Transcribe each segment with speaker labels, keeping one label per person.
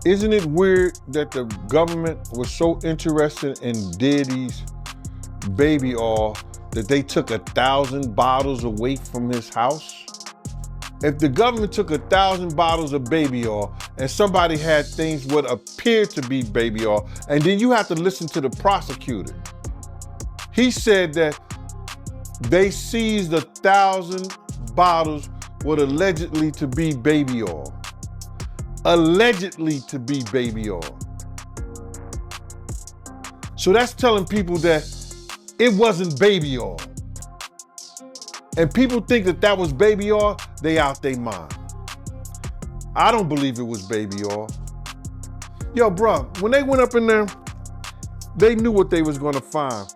Speaker 1: Isn't it weird that the government was so interested in Diddy's baby oil that they took 1,000 bottles away from his house? If the government took 1,000 bottles of baby oil and somebody had things what appeared to be baby oil, and then you have to listen to the prosecutor. He said that they seized 1,000 bottles what allegedly to be baby oil. Allegedly to be baby oil. So that's telling people that it wasn't baby oil. And people think that that was baby oil, they out their mind. I don't believe it was baby oil. Yo, bro, when they went up in there, they knew what they was gonna find.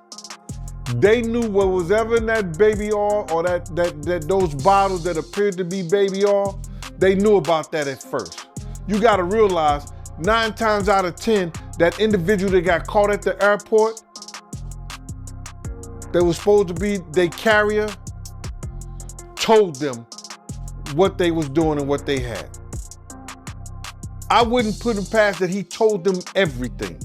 Speaker 1: They knew what was ever in that baby oil or those bottles that appeared to be baby oil, they knew about that at first. You gotta realize 9 times out of 10, that individual that got caught at the airport, that was supposed to be their carrier, told them what they was doing and what they had. I wouldn't put him past that he told them everything.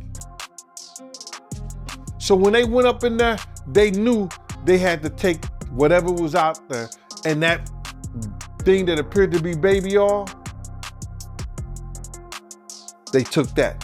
Speaker 1: So when they went up in there, they knew they had to take whatever was out there, and that thing that appeared to be baby oil, they took that.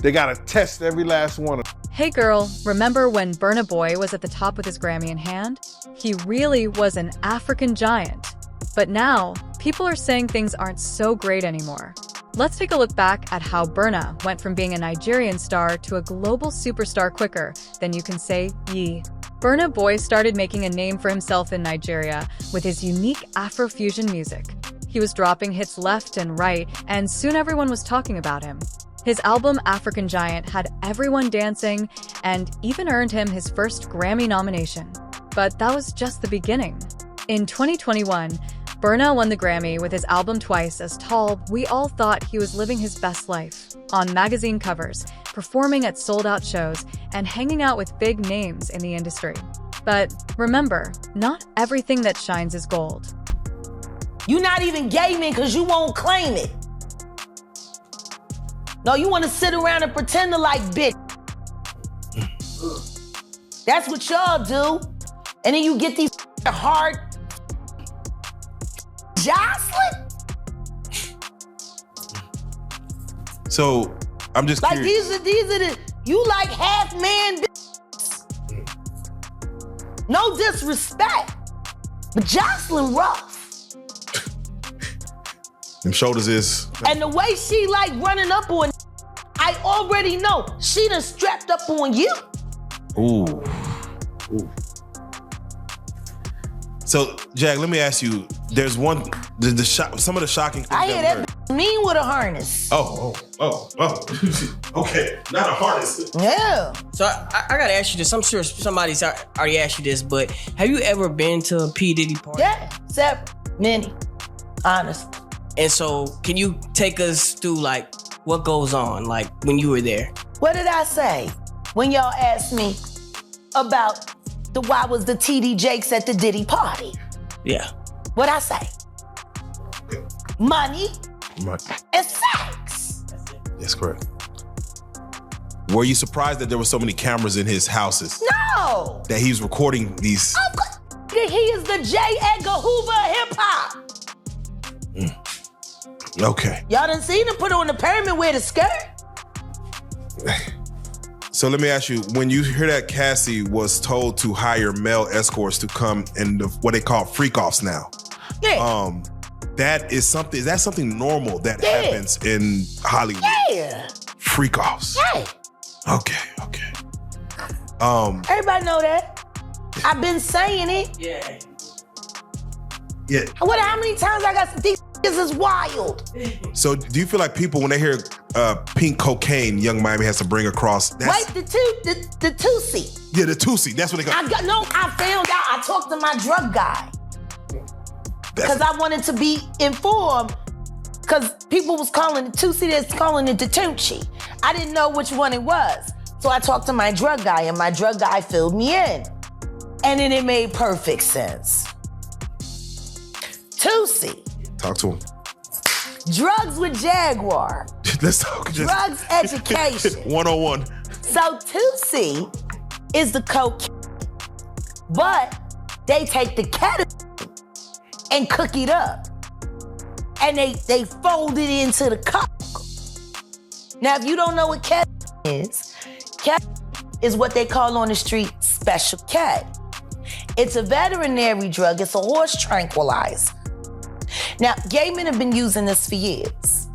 Speaker 1: They gotta test every last one of them.
Speaker 2: Hey girl, remember when Burna Boy was at the top with his Grammy in hand? He really was an African giant. But now, people are saying things aren't so great anymore. Let's take a look back at how Burna went from being a Nigerian star to a global superstar quicker than you can say ye. Burna Boy started making a name for himself in Nigeria with his unique Afrofusion music. He was dropping hits left and right, and soon everyone was talking about him. His album African Giant had everyone dancing and even earned him his first Grammy nomination. But that was just the beginning. In 2021, Burna won the Grammy with his album Twice as Tall. We all thought he was living his best life, on magazine covers, performing at sold-out shows, and hanging out with big names in the industry. But remember, not everything that shines is gold.
Speaker 3: You not even gaming because you won't claim it. No, you want to sit around and pretend to like bitch. That's what y'all do. And then you get these hard Jocelyn.
Speaker 4: So I'm just
Speaker 3: like
Speaker 4: curious.
Speaker 3: these are the you like half man. No disrespect, but Jocelyn rough.
Speaker 4: Them shoulders is.
Speaker 3: And the way she like running up on, I already know she done strapped up on you.
Speaker 4: Ooh. Ooh. So, Jack, let me ask you. There's some of the shocking things.
Speaker 3: I hear that mean with a harness.
Speaker 4: Oh. Okay, not a harness.
Speaker 3: Yeah.
Speaker 5: So I gotta ask you this. I'm sure somebody's already asked you this, but have you ever been to a P. Diddy party?
Speaker 3: Yeah, except many, honestly.
Speaker 5: And so, can you take us through like what goes on, like when you were there?
Speaker 3: What did I say when y'all asked me about why was the TD Jakes at the Diddy party?
Speaker 5: Yeah.
Speaker 3: What'd I say? Money and sex.
Speaker 4: That's correct. Were you surprised that there were so many cameras in his houses?
Speaker 3: No.
Speaker 4: That he was recording these?
Speaker 3: Of course. He is the J. Edgar Hoover of hip hop.
Speaker 4: Okay.
Speaker 3: Y'all done seen him put on the pyramid with a skirt?
Speaker 4: So let me ask you, when you hear that Cassie was told to hire male escorts to come in what they call freak-offs now.
Speaker 3: Yeah.
Speaker 4: Is that something normal that happens in Hollywood?
Speaker 3: Yeah.
Speaker 4: Freak-offs.
Speaker 3: Yeah.
Speaker 4: Okay.
Speaker 3: Everybody know that. I've been saying it.
Speaker 5: Yeah.
Speaker 4: Yeah.
Speaker 3: How many times I got these is wild.
Speaker 4: So do you feel like people, when they hear pink cocaine, Young Miami has to bring across?
Speaker 3: Wait, the Tusi.
Speaker 4: Yeah, the Tusi. That's what they call.
Speaker 3: I found out. I talked to my drug guy because I wanted to be informed. Because people was calling it Tusi, that's calling it the Tunchi. I didn't know which one it was, so I talked to my drug guy, and my drug guy filled me in, and then it made perfect sense. Tusi.
Speaker 4: Talk to him.
Speaker 3: Drugs with Jaguar.
Speaker 4: Let's talk.
Speaker 3: Drugs education.
Speaker 4: 101.
Speaker 3: So 2C is the cocaine, but they take the ketamine and cook it up. And they fold it into the coke. Now, if you don't know what ketamine is what they call on the street Special K. It's a veterinary drug. It's a horse tranquilizer. Now, gay men have been using this for years.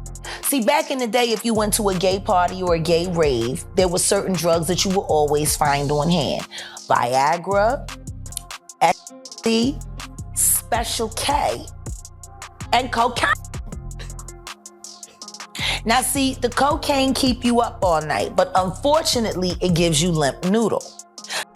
Speaker 3: See, back in the day, if you went to a gay party or a gay rave, there were certain drugs that you would always find on hand. Viagra, ecstasy, Special K, and cocaine. Now, see, the cocaine keep you up all night, but unfortunately, it gives you limp noodle.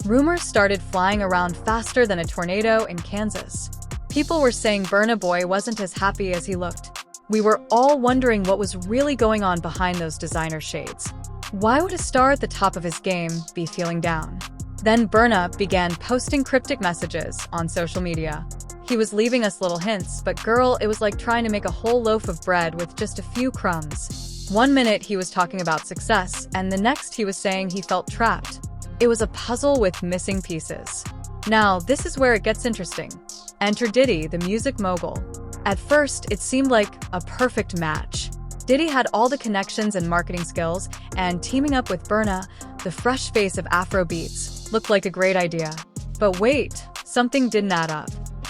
Speaker 2: Rumors started flying around faster than a tornado in Kansas. People were saying Burna Boy wasn't as happy as he looked. We were all wondering what was really going on behind those designer shades. Why would a star at the top of his game be feeling down? Then Burna began posting cryptic messages on social media. He was leaving us little hints, but girl, it was like trying to make a whole loaf of bread with just a few crumbs. One minute he was talking about success, and the next he was saying he felt trapped. It was a puzzle with missing pieces. Now, this is where it gets interesting. Enter Diddy, the music mogul. At first, it seemed like a perfect match. Diddy had all the connections and marketing skills, and teaming up with Burna, the fresh face of Afro beats, looked like a great idea. But wait, something didn't add up.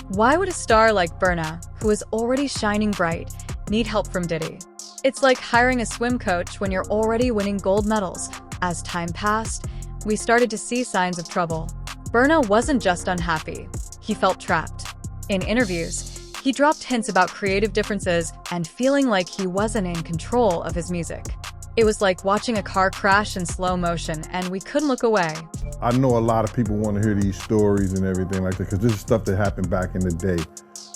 Speaker 2: Why would a star like Burna, who is already shining bright, need help from Diddy? It's like hiring a swim coach when you're already winning gold medals. As time passed, we started to see signs of trouble. Burna wasn't just unhappy, he felt trapped. In interviews, he dropped hints about creative differences and feeling like he wasn't in control of his music. It was like watching a car crash in slow motion, and we couldn't look away.
Speaker 1: I know a lot of people want to hear these stories and everything like that because this is stuff that happened back in the day.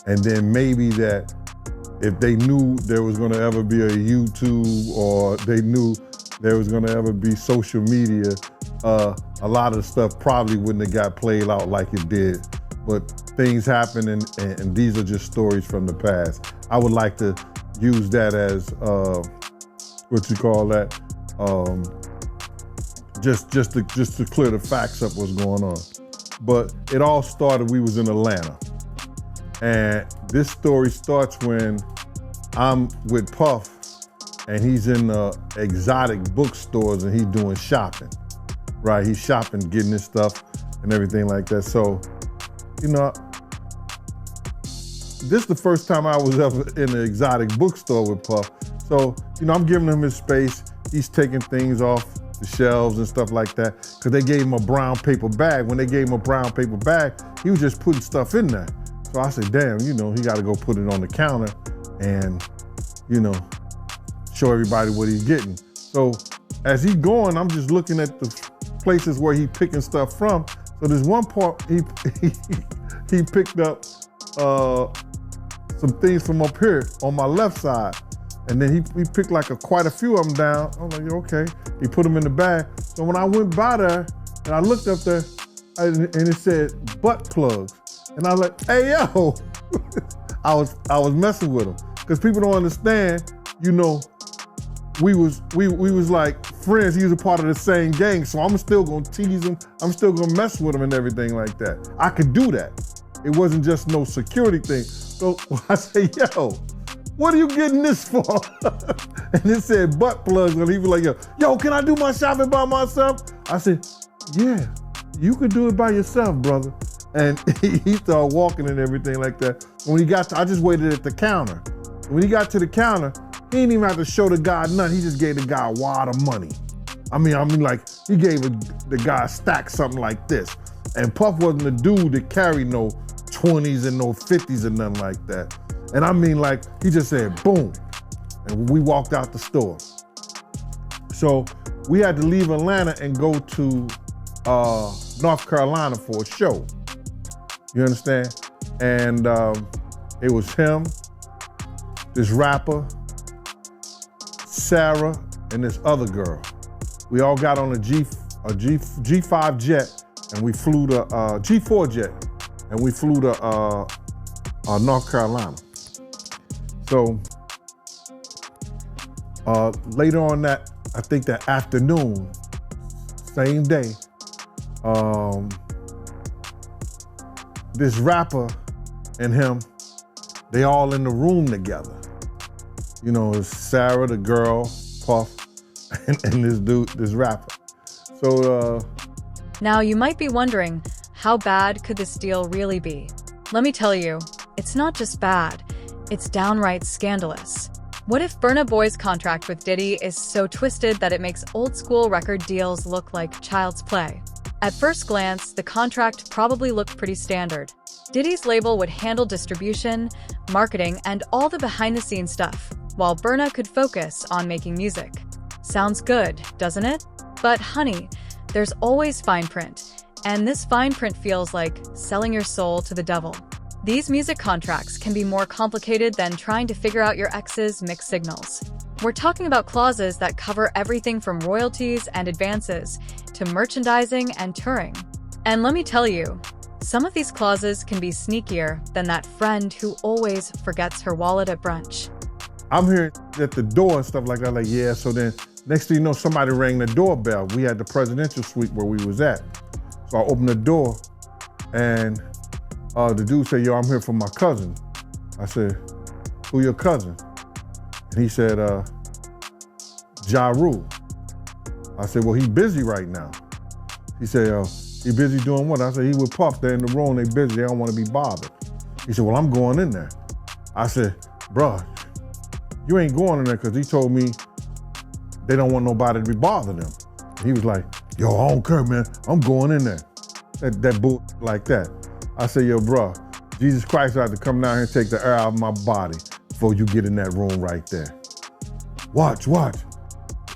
Speaker 1: And then maybe that if they knew there was going to ever be a YouTube or they knew there was going to ever be social media, a lot of the stuff probably wouldn't have got played out like it did. But things happen and these are just stories from the past. I would like to use that as, what you call that? Just to clear the facts up what's going on. But it all started, we was in Atlanta. And this story starts when I'm with Puff and he's in exotic bookstores and he's doing shopping, right? He's shopping, getting his stuff and everything like that. So, you know, this is the first time I was ever in an exotic bookstore with Puff. So, you know, I'm giving him his space. He's taking things off the shelves and stuff like that, because they gave him a brown paper bag. When they gave him a brown paper bag, he was just putting stuff in there. So I said, damn, you know, he got to go put it on the counter and, you know, show everybody what he's getting. So as he's going, I'm just looking at the places where he's picking stuff from. So there's one part he picked up some things from up here on my left side. And then he picked like quite a few of them down. I'm like, okay. He put them in the bag. So when I went by there and I looked up there and it said butt plugs. And I was like, hey, yo. I was messing with him. Because people don't understand, you know, we was like friends. He was a part of the same gang. So I'm still gonna tease him. I'm still gonna mess with him and everything like that. I could do that. It wasn't just no security thing. So I say, yo, what are you getting this for? And it said butt plugs, and he was like, yo, can I do my shopping by myself? I said, yeah, you could do it by yourself, brother. And he started walking and everything like that. When he got to, I just waited at the counter. When he got to the counter, he didn't even have to show the guy nothing. He just gave the guy a wad of money. I mean, like, he gave the guy a stack, something like this. And Puff wasn't the dude that carried no 20s and no 50s and nothing like that. And I mean, like, he just said, boom. And we walked out the store. So we had to leave Atlanta and go to North Carolina for a show. You understand? And it was him, this rapper, Sarah, and this other girl. We all got on a G5 jet, and we flew to G4 jet, and we flew to North Carolina. So Later on that, I think that afternoon, same day, this rapper and him, they all in the room together. You know, it's Sarah, the girl, Puff, and this dude, this rapper. So,
Speaker 2: Now you might be wondering, how bad could this deal really be? Let me tell you, it's not just bad, it's downright scandalous. What if Burna Boy's contract with Diddy is so twisted that it makes old-school record deals look like child's play? At first glance, the contract probably looked pretty standard. Diddy's label would handle distribution, marketing, and all the behind-the-scenes stuff, while Burna could focus on making music. Sounds good, doesn't it? But honey, there's always fine print, and this fine print feels like selling your soul to the devil. These music contracts can be more complicated than trying to figure out your ex's mixed signals. We're talking about clauses that cover everything from royalties and advances to merchandising and touring. And let me tell you, some of these clauses can be sneakier than that friend who always forgets her wallet at brunch.
Speaker 1: I'm hearing at the door and stuff like that, like, yeah, so then next thing you know, somebody rang the doorbell. We had the presidential suite where we was at. So I opened the door and the dude said, yo, I'm here for my cousin. I said, who your cousin? And he said, Ja Rule. I said, well, he busy right now. He said, he busy doing what? I said, he with Puff, they're in the room, they busy, they don't want to be bothered. He said, well, I'm going in there. I said, bruh, you ain't going in there because he told me they don't want nobody to be bothering them. And he was like, yo, I don't care, man, I'm going in there. That bull like that. I said, yo, bruh, Jesus Christ had to come down here and take the air out of my body before you get in that room right there. Watch.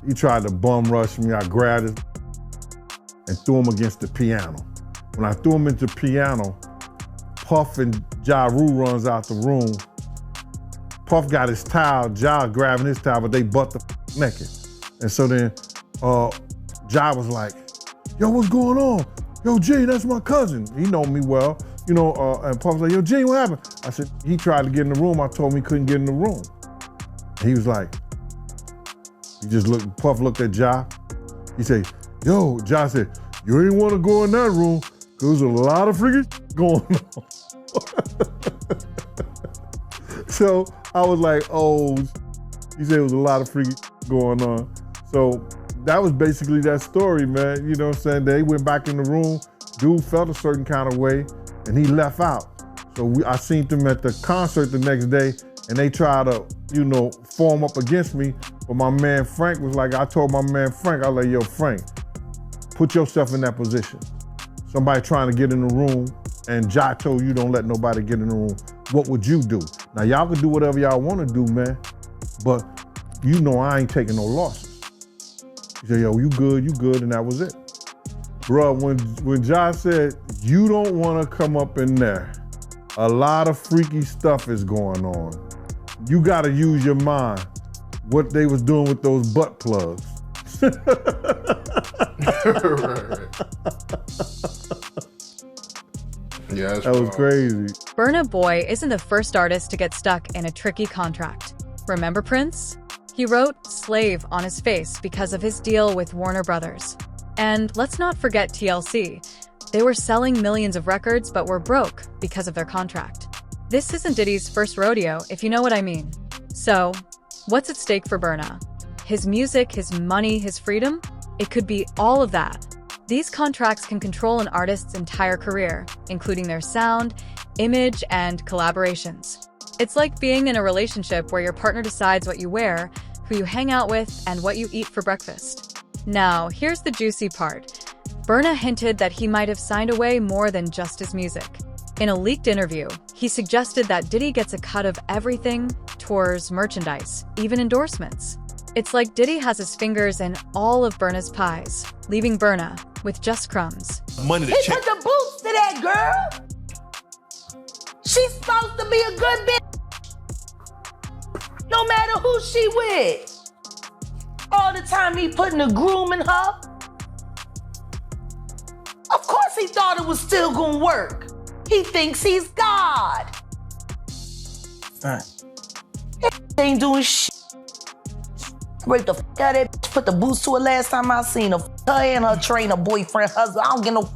Speaker 1: He tried to bum rush me. I grabbed it and threw him against the piano. When I threw him into the piano, Puff and Ja Rule runs out the room. Puff got his towel, Ja grabbing his towel, but they butt the naked. And so then Ja was like, yo, what's going on? Yo, G, that's my cousin. He know me well, you know, and Puff was like, yo, G, what happened? I said, he tried to get in the room. I told him he couldn't get in the room. And he was like, Puff looked at Ja. He said, yo, Ja said, you ain't want to go in that room because there's a lot of freaking going on. So I was like, oh, he said it was a lot of freaking going on. So that was basically that story, man. You know what I'm saying? They went back in the room, dude felt a certain kind of way, and he left out. So I seen them at the concert the next day, and they tried to, you know, form up against me. But my man Frank was like, I told my man Frank, I was like, yo, Frank, put yourself in that position. Somebody trying to get in the room, and Ja told you don't let nobody get in the room. What would you do? Now, y'all can do whatever y'all want to do, man, but you know I ain't taking no losses. He said, yo, you good, and that was it. Bruh, when Ja said, you don't want to come up in there, a lot of freaky stuff is going on. You got to use your mind. What they was doing with those butt plugs.
Speaker 6: Right. Yeah,
Speaker 1: that was crazy.
Speaker 2: Burna Boy isn't the first artist to get stuck in a tricky contract. Remember Prince? He wrote Slave on his face because of his deal with Warner Brothers. And let's not forget TLC. They were selling millions of records but were broke because of their contract. This isn't Diddy's first rodeo, if you know what I mean. So, what's at stake for Burna? His music, his money, his freedom? It could be all of that. These contracts can control an artist's entire career, including their sound, image, and collaborations. It's like being in a relationship where your partner decides what you wear, who you hang out with, and what you eat for breakfast. Now, here's the juicy part. Burna hinted that he might have signed away more than just his music. In a leaked interview, he suggested that Diddy gets a cut of everything, tours, merchandise, even endorsements. It's like Diddy has his fingers in all of Burna's pies, leaving Burna with just crumbs.
Speaker 4: Money to
Speaker 3: He
Speaker 4: check.
Speaker 3: put the boots to that girl. She's supposed to be a good bitch. No matter who she with. All the time he putting a groom in her. Of course he thought it was still gonna work. He thinks he's God.
Speaker 5: Right.
Speaker 3: He ain't doing shit. Break the f out of that bitch. Put the boots to her last time I seen her. Her and her trainer, boyfriend, husband. I don't get no.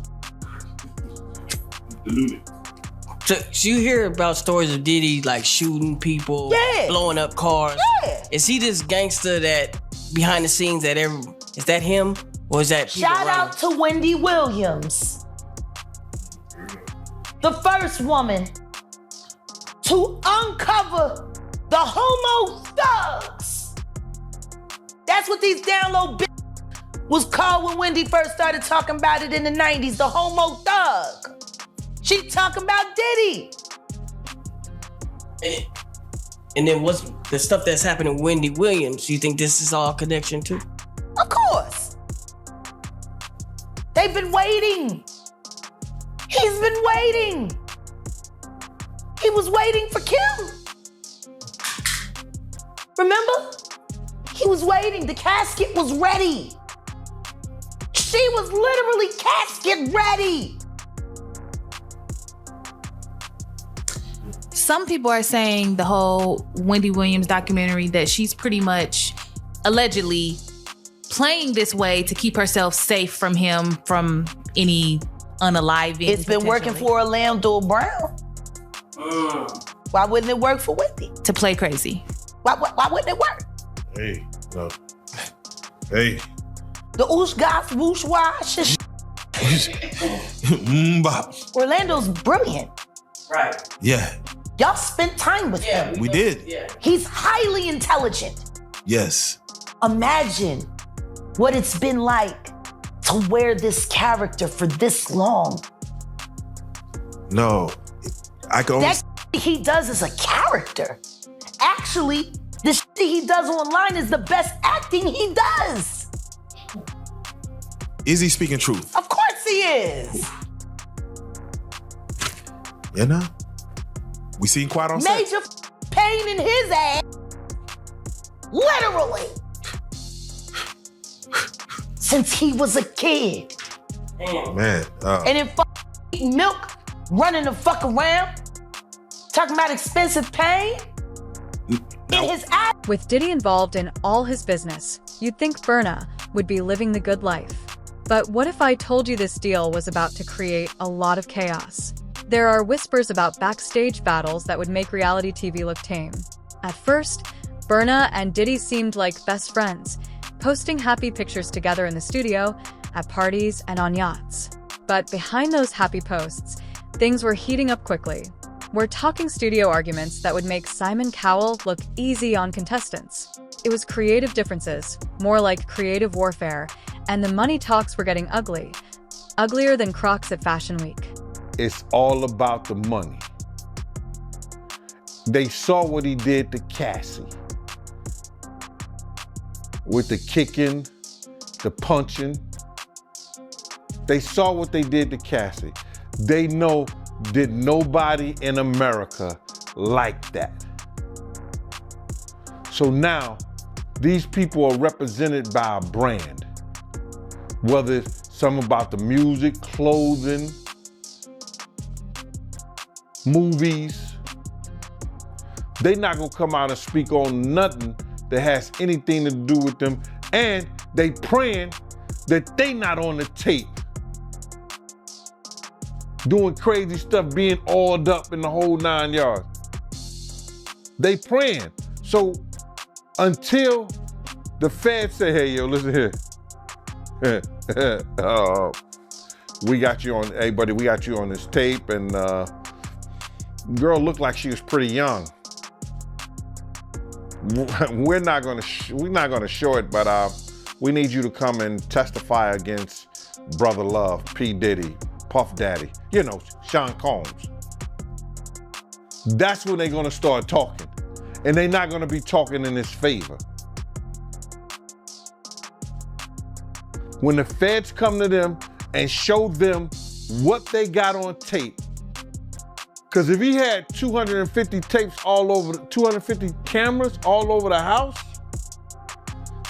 Speaker 5: So you hear about stories of Diddy like shooting people, blowing up cars.
Speaker 3: Yeah.
Speaker 5: Is he this gangster that behind the scenes that is that him? Or is that people
Speaker 3: Shout
Speaker 5: running?
Speaker 3: out to Wendy Williams, the first woman to uncover the homo thugs. That's what these down low bitches was called when Wendy first started talking about it in the 90s, the homo thug. She talking about Diddy.
Speaker 5: And then what's the stuff that's happening to Wendy Williams? You think this is all connection too?
Speaker 3: Of course. They've been waiting. He's been waiting. He was waiting for Kim. Remember? He was waiting. The casket was ready. She was literally casket ready.
Speaker 7: Some people are saying the whole Wendy Williams documentary that she's pretty much allegedly playing this way to keep herself safe from him, from any unaliving.
Speaker 3: It's been working for Orlando Brown. Why wouldn't it work for Wendy?
Speaker 7: To play crazy.
Speaker 3: Why wouldn't it work?
Speaker 4: Hey, no. Hey.
Speaker 3: The oosh goth whoosh wash. Orlando's brilliant.
Speaker 5: Right.
Speaker 4: Yeah.
Speaker 3: Y'all spent time with him.
Speaker 4: We did.
Speaker 5: Yeah.
Speaker 3: He's highly intelligent.
Speaker 4: Yes.
Speaker 3: Imagine what it's been like to wear this character for this long.
Speaker 4: No. I can only...
Speaker 3: That he does is a character. Actually, the shit he does online is the best acting he does.
Speaker 4: Is he speaking truth?
Speaker 3: Of course he is.
Speaker 4: You know? We seen Quiet on set.
Speaker 3: Major pain in his ass. Literally. Since he was a kid.
Speaker 4: Man.
Speaker 3: And then eating milk, running the fuck around, talking about expensive pain. In his ass.
Speaker 2: With Diddy involved in all his business, you'd think Burna would be living the good life. But what if I told you this deal was about to create a lot of chaos? There are whispers about backstage battles that would make reality TV look tame. At first, Burna and Diddy seemed like best friends, posting happy pictures together in the studio, at parties, and on yachts. But behind those happy posts, things were heating up quickly. We're talking studio arguments that would make Simon Cowell look easy on contestants. It was creative differences, more like creative warfare, and the money talks were getting ugly. Uglier than Crocs at Fashion Week.
Speaker 1: It's all about the money. They saw what he did to Cassie. With the kicking, the punching. They saw what they did to Cassie. They know that nobody in America liked that. So now, these people are represented by a brand. Whether it's something about the music, clothing, movies, they not gonna come out and speak on nothing that has anything to do with them, and they praying that they not on the tape doing crazy stuff, being oiled up in the whole 9 yards. They praying. So until the feds say, hey, yo, listen here. We got you on, hey buddy, we got you on this tape, and girl looked like she was pretty young. We're not gonna show it, but we need you to come and testify against Brother Love, P. Diddy, Puff Daddy, you know, Sean Combs. That's when they're gonna start talking. And they're not gonna be talking in his favor. When the feds come to them and show them what they got on tape, because if he had 250 tapes all over, 250 cameras all over the house,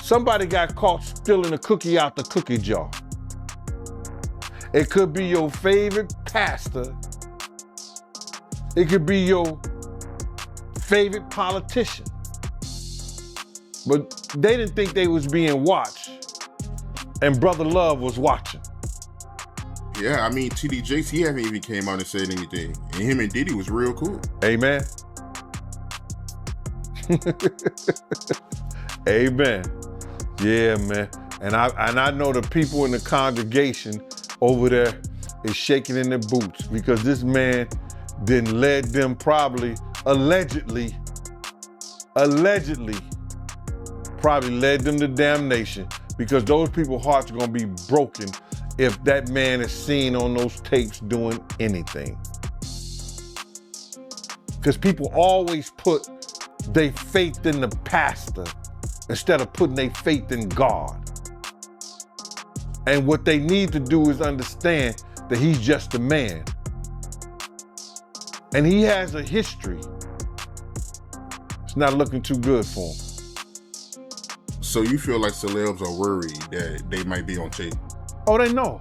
Speaker 1: somebody got caught stealing a cookie out the cookie jar. It could be your favorite pastor. It could be your favorite politician. But they didn't think they was being watched. And Brother Love was watching.
Speaker 6: Yeah, I mean, TD Jakes, he haven't even came out and said anything. And him and Diddy was real cool.
Speaker 1: Amen. Amen. Yeah, man. And I know the people in the congregation over there is shaking in their boots because this man then led them probably, allegedly, probably led them to damnation because those people's hearts are gonna be broken if that man is seen on those tapes doing anything. Because people always put their faith in the pastor instead of putting their faith in God. And what they need to do is understand that he's just a man. And he has a history. It's not looking too good for him.
Speaker 6: So you feel like celebs are worried that they might be on tape?
Speaker 1: Oh, they know.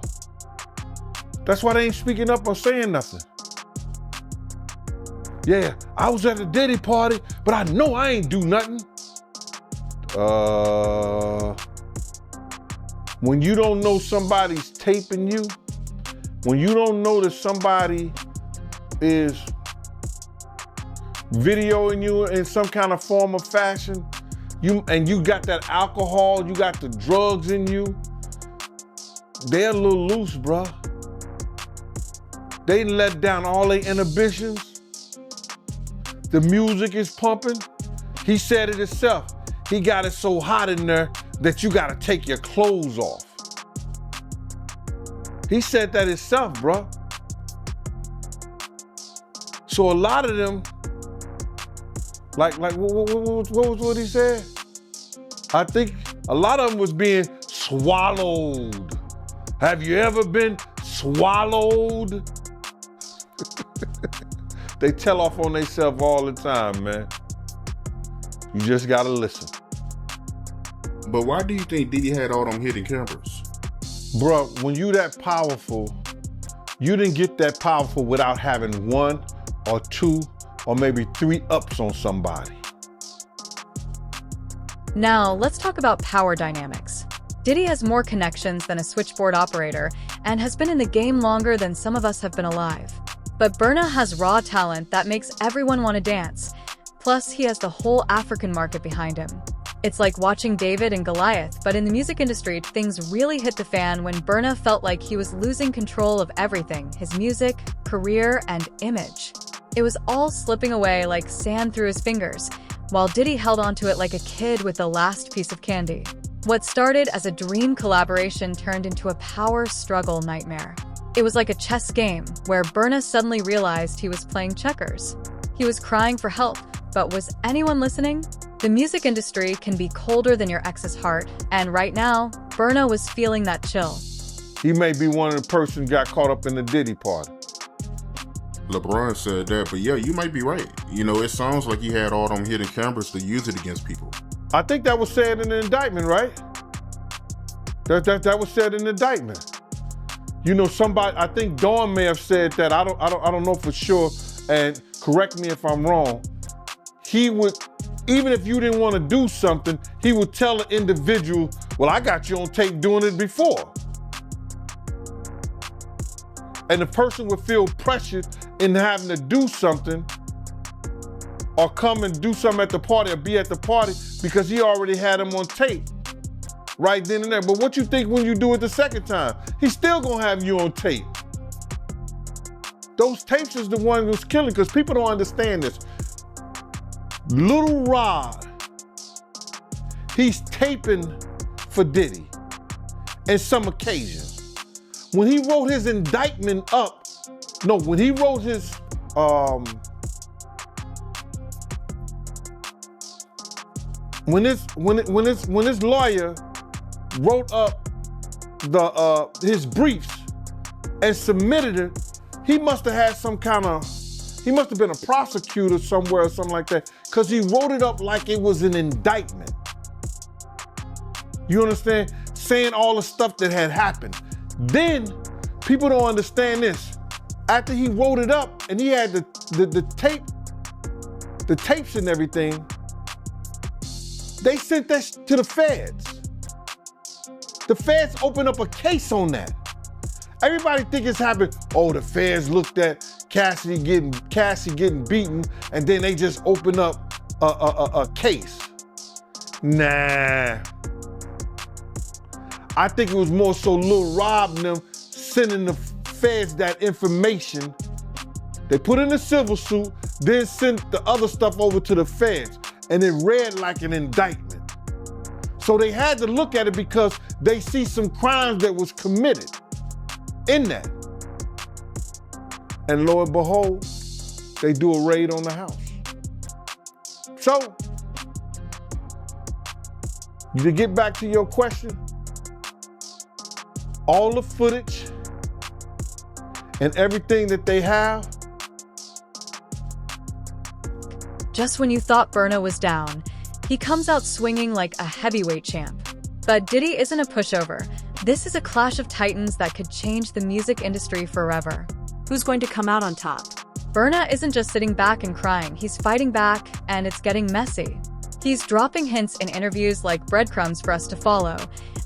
Speaker 1: That's why they ain't speaking up or saying nothing. Yeah, I was at a Diddy party, but I know I ain't do nothing. When you don't know somebody's taping you, when you don't know that somebody is videoing you in some kind of form or fashion, you got that alcohol, you got the drugs in you, they're a little loose, bruh. They let down all their inhibitions. The music is pumping. He said it himself. He got it so hot in there that you gotta take your clothes off. He said that himself, bruh. So a lot of them, like what he said? I think a lot of them was being swallowed. Have you ever been swallowed? They tell off on themselves all the time, man. You just gotta listen.
Speaker 6: But why do you think Diddy had all them hidden cameras?
Speaker 1: Bruh, when you that powerful, you didn't get that powerful without having 1 or 2 or maybe 3 ups on somebody.
Speaker 2: Now, let's talk about power dynamics. Diddy has more connections than a switchboard operator and has been in the game longer than some of us have been alive. But Burna has raw talent that makes everyone want to dance. Plus, he has the whole African market behind him. It's like watching David and Goliath, but in the music industry, things really hit the fan when Burna felt like he was losing control of everything: his music, career, and image. It was all slipping away like sand through his fingers, while Diddy held onto it like a kid with the last piece of candy. What started as a dream collaboration turned into a power struggle nightmare. It was like a chess game where Burna suddenly realized he was playing checkers. He was crying for help, but was anyone listening? The music industry can be colder than your ex's heart, and right now, Burna was feeling that chill.
Speaker 1: He may be one of the persons got caught up in the Diddy party.
Speaker 6: LeBron said that, but yeah, you might be right. You know, it sounds like he had all them hidden cameras to use it against people.
Speaker 1: I think that was said in the indictment, right? That was said in the indictment. You know, somebody, I think Dawn may have said that. I don't know for sure, and correct me if I'm wrong. He would, even if you didn't want to do something, he would tell an individual, well, I got you on tape doing it before. And the person would feel pressured in having to do something or come and do something at the party or be at the party because he already had him on tape right then and there. But what you think when you do it the second time? He's still gonna have you on tape. Those tapes is the one who's killing, because people don't understand this. Little Rod, he's taping for Diddy in some occasions. When he wrote his indictment up, when he wrote his, when his lawyer wrote up his briefs and submitted it, he must have had some kind of, he must have been a prosecutor somewhere or something like that, because he wrote it up like it was an indictment. You understand? Saying all the stuff that had happened. Then, people don't understand this. After he wrote it up and he had the tapes and everything, They sent that to the feds. The feds opened up a case on that. Everybody think it's happened. Oh, the feds looked at Cassie getting beaten, and then they just opened up a case. Nah. I think it was more so Lil Rob and them sending the feds that information. They put in a civil suit, then sent the other stuff over to the feds, and it read like an indictment. So they had to look at it because they see some crimes that was committed in that. And lo and behold, they do a raid on the house. So, to get back to your question, all the footage and everything that they have.
Speaker 2: Just when you thought Burna was down, he comes out swinging like a heavyweight champ. But Diddy isn't a pushover. This is a clash of titans that could change the music industry forever.
Speaker 8: Who's going to come out on top?
Speaker 2: Burna isn't just sitting back and crying, he's fighting back, and it's getting messy. He's dropping hints in interviews like breadcrumbs for us to follow,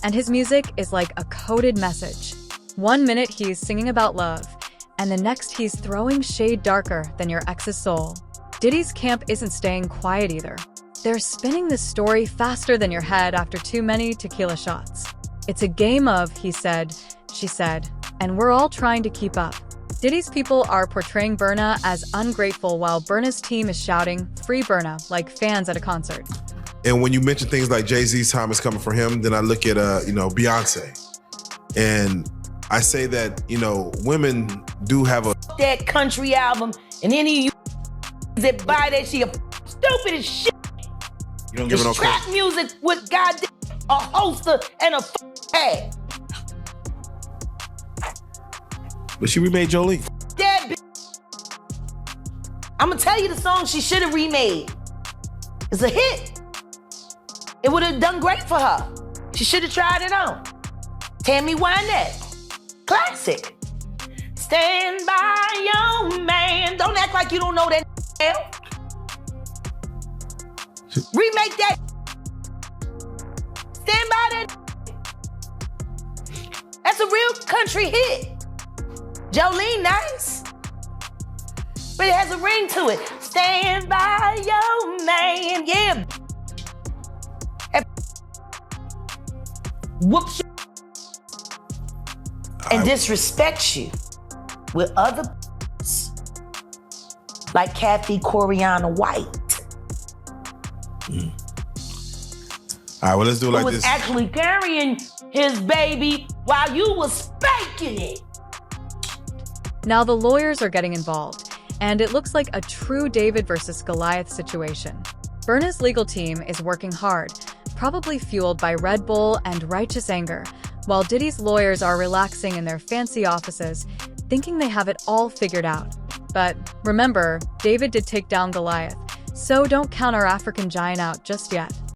Speaker 2: and his music is like a coded message. 1 minute he's singing about love, and the next he's throwing shade darker than your ex's soul. Diddy's camp isn't staying quiet either. They're spinning the story faster than your head after too many tequila shots. It's a game of he said, she said, and we're all trying to keep up. Diddy's people are portraying Burna as ungrateful while Burna's team is shouting, "Free Burna," like fans at a concert.
Speaker 4: And when you mention things like Jay-Z's time is coming for him, then I look at, Beyonce. And I say that, women do have a...
Speaker 3: That country album, and any of you that buy that shit, stupid as shit.
Speaker 4: You don't give it no
Speaker 3: trap
Speaker 4: credit.
Speaker 3: music with goddamn a holster and a pad.
Speaker 4: But she remade Jolie.
Speaker 3: That bitch. I'm gonna tell you the song she should have remade. It's a hit. It would have done great for her. She should have tried it on. Tammy Wynette. Classic. Stand by your man. Don't act like you don't know that hell. Remake that. Stand by that. That's a real country hit. Jolene, nice. But it has a ring to it. Stand by your man. Yeah. Whoops you and disrespects you with other like Kathy Coriana White.
Speaker 4: All right, well, let's do it like
Speaker 3: who was
Speaker 4: this.
Speaker 3: actually carrying his baby while you was spanking it.
Speaker 2: Now the lawyers are getting involved, and it looks like a true David versus Goliath situation. Burna's legal team is working hard, probably fueled by Red Bull and righteous anger, while Diddy's lawyers are relaxing in their fancy offices, thinking they have it all figured out. But remember, David did take down Goliath, so don't count our African giant out just yet.